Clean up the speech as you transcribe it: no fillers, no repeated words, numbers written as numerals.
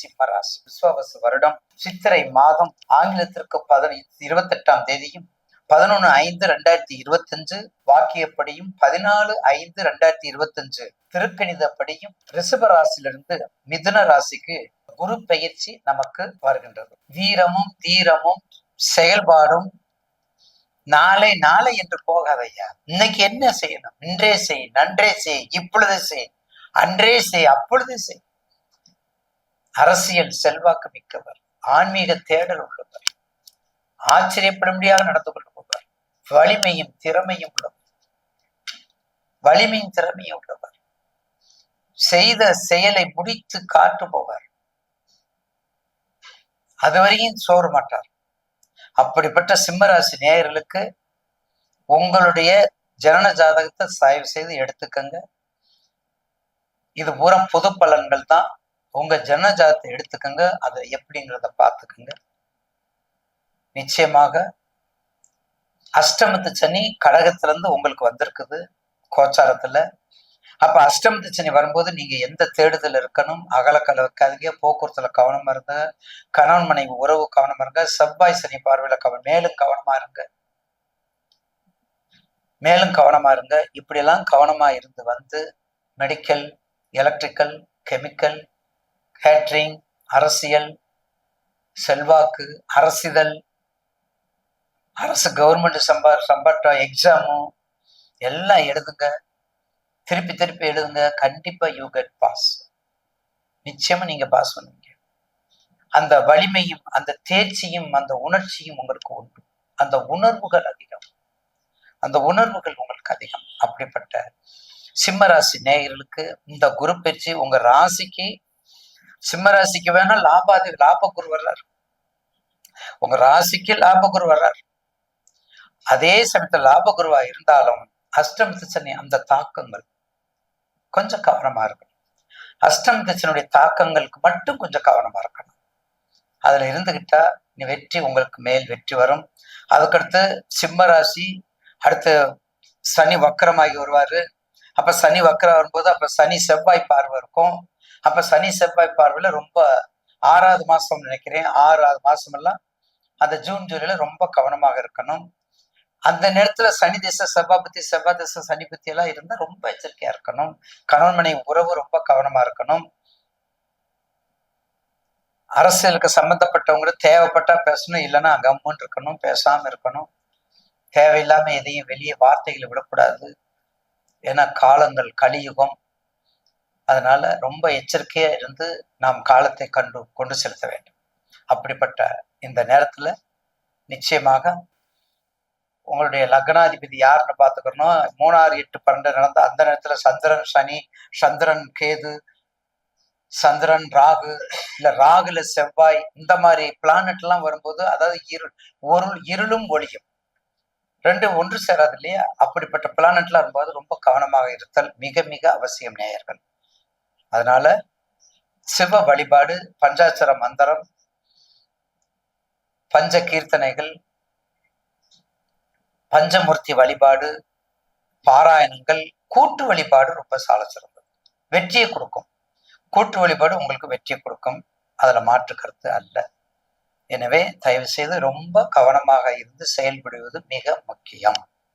சிம்மராசி. விஸ்வாவசு வருடம் சித்திரை மாதம் ஆங்கிலத்திற்கு 28ஆம் தேதியும் 11/5/2025 வாக்கியப்படியும் 14/5/2025 திருக்கணிதப்படியும் ரிஷபராசிலிருந்து மிதுன ராசிக்கு குரு பெயர்ச்சி நமக்கு வருகின்றது. வீரமும் தீரமும் செயல்பாடும் நாளை நாளை என்று போகாதையா. இன்னைக்கு என்ன செய்யணும்? இன்றே செய், நன்றே செய், இப்பொழுது செய், அன்றே செய், அப்பொழுது செய். அரசியல் செல்வாக்கு மிக்கவர், ஆன்மீக தேடல் உள்ளவர், ஆச்சரியப்படும்படியாக நடந்து கொண்டு போவார். வலிமையும் திறமையும் உள்ளவர், வலிமையும் திறமையும் உள்ளவர், செய்த செயலை முடித்து காட்டுபவர், அதுவரையும் சோறு மாட்டார். அப்படிப்பட்ட சிம்மராசி நேயர்களுக்கு உங்களுடைய ஜனன ஜாதகத்தை தயவு செய்து எடுத்துக்கங்க. இது பூரா பொது பலன்கள் தான். உங்க ஜனன ஜாதகத்தை எடுத்துக்கங்க, அது எப்படிங்கிறத பார்த்துக்கங்க. நிச்சயமாக அஷ்டமத்து சனி கடகத்திலிருந்து உங்களுக்கு வந்திருக்குது கோச்சாரத்துல. அப்ப அஷ்டமத்து சனி வரும்போது நீங்க எந்த தேடுதல் இருக்கணும், அகலக்கலை வைக்காதீங்க, போக்குவரத்துல கவனமா இருங்க, கணவன் மனைவி உறவு கவனமா இருங்க, செவ்வாய் சனி பார்வையில மேலும் கவனமா இருங்க, மேலும் கவனமா இருங்க. இப்படியெல்லாம் கவனமா இருந்து வந்து மெடிக்கல், எலக்ட்ரிக்கல், கெமிக்கல், கேட்டரிங், அரசியல், செல்வாக்கு, அரசிதழ், அரசு கவர்மெண்ட் சம்பாட்ட எக்ஸாமும் எல்லாம் எழுதுங்க, திருப்பி திருப்பி எழுதுங்க. கண்டிப்பா யூ கெட் பாஸ். நிச்சயமா நீங்க பாஸ் பண்ணுவீங்க. அந்த வலிமையும் அந்த தேர்ச்சியும் அந்த உணர்ச்சியும் உங்களுக்கு உண்டு. அந்த உணர்வுகள் அதிகம், அந்த உணர்வுகள் உங்களுக்கு அதிகம். அப்படிப்பட்ட சிம்மராசி நேயர்களுக்கு இந்த குரு பயிற்சி உங்க ராசிக்கு, சிம்மராசிக்கு வேணா லாபகுரு வர்றார், உங்க ராசிக்கு லாபகுரு வர்றார். அதே சமயத்துல லாபகுருவா இருந்தாலும் அஷ்டமத்து சனி அந்த தாக்கங்கள் கொஞ்சம் கவனமா இருக்கணும். அஷ்டமத்து சனியுடைய தாக்கங்களுக்கு மட்டும் கொஞ்சம் கவனமா இருக்கணும். அதுல இருந்துகிட்டா நீ வெற்றி உங்களுக்கு மேல் வெற்றி வரும். அதுக்கடுத்து சிம்மராசி அடுத்து சனி வக்கரமாகி வருவாரு. அப்ப சனி வக்கரம் வரும்போது அப்ப சனி செவ்வாய் பார்வை இருக்கும். அப்ப சனி செவ்வாய் பார்வையில ரொம்ப 6வது மாசம் நினைக்கிறேன், 6வது மாசம் எல்லாம் அந்த ஜூன் ஜூலைல ரொம்ப கவனமாக இருக்கணும். அந்த நேரத்துல சனி திசை செவ்வாய் திசை சனி பத்தி எல்லாம் இருந்தா ரொம்ப எச்சரிக்கையா இருக்கணும். கணவன் மனைவி உறவு ரொம்ப கவனமா இருக்கணும். அரசியலுக்கு சம்பந்தப்பட்டவங்க தேவைப்பட்டா பேசணும், இல்லைன்னா கம்முன்னு இருக்கணும், பேசாம இருக்கணும். தேவையில்லாம எதையும் வெளியே வார்த்தைகளை விடக்கூடாது. ஏன்னா காலங்கள் கலியுகம். அதனால ரொம்ப எச்சரிக்கையா இருந்து நாம் காலத்தை கொண்டு செலுத்த வேண்டும். அப்படிப்பட்ட இந்த நேரத்துல நிச்சயமாக உங்களுடைய லக்னாதிபதி யாருன்னு பார்த்துக்கணும். 3, 6, 8, 12 நடந்த அந்த நேரத்துல சந்திரன் சனி, சந்திரன் கேது, சந்திரன் ராகு, இல்ல ராகுல செவ்வாய், இந்த மாதிரி பிளானட் எல்லாம் வரும்போது, அதாவது இருளும் ஒளியும் ரெண்டும் ஒன்று சேராது இல்லையா? அப்படிப்பட்ட பிளானட்லாம் வரும்போது ரொம்ப கவனமாக இருத்தல் மிக மிக அவசியம் நேயர்கள். அதனால சிவ வழிபாடு, பஞ்சாட்சர மந்திரம், பஞ்ச கீர்த்தனைகள், பஞ்சமூர்த்தி வழிபாடு, பாராயணங்கள், கூட்டு வழிபாடு ரொம்ப சால சிறந்தது, வெற்றியை கொடுக்கும். கூட்டு வழிபாடு உங்களுக்கு வெற்றியை கொடுக்கும், அதுல மாற்று கருத்து அல்ல. எனவே தயவு செய்து ரொம்ப கவனமாக இருந்து செயல்படுவது மிக முக்கியம்.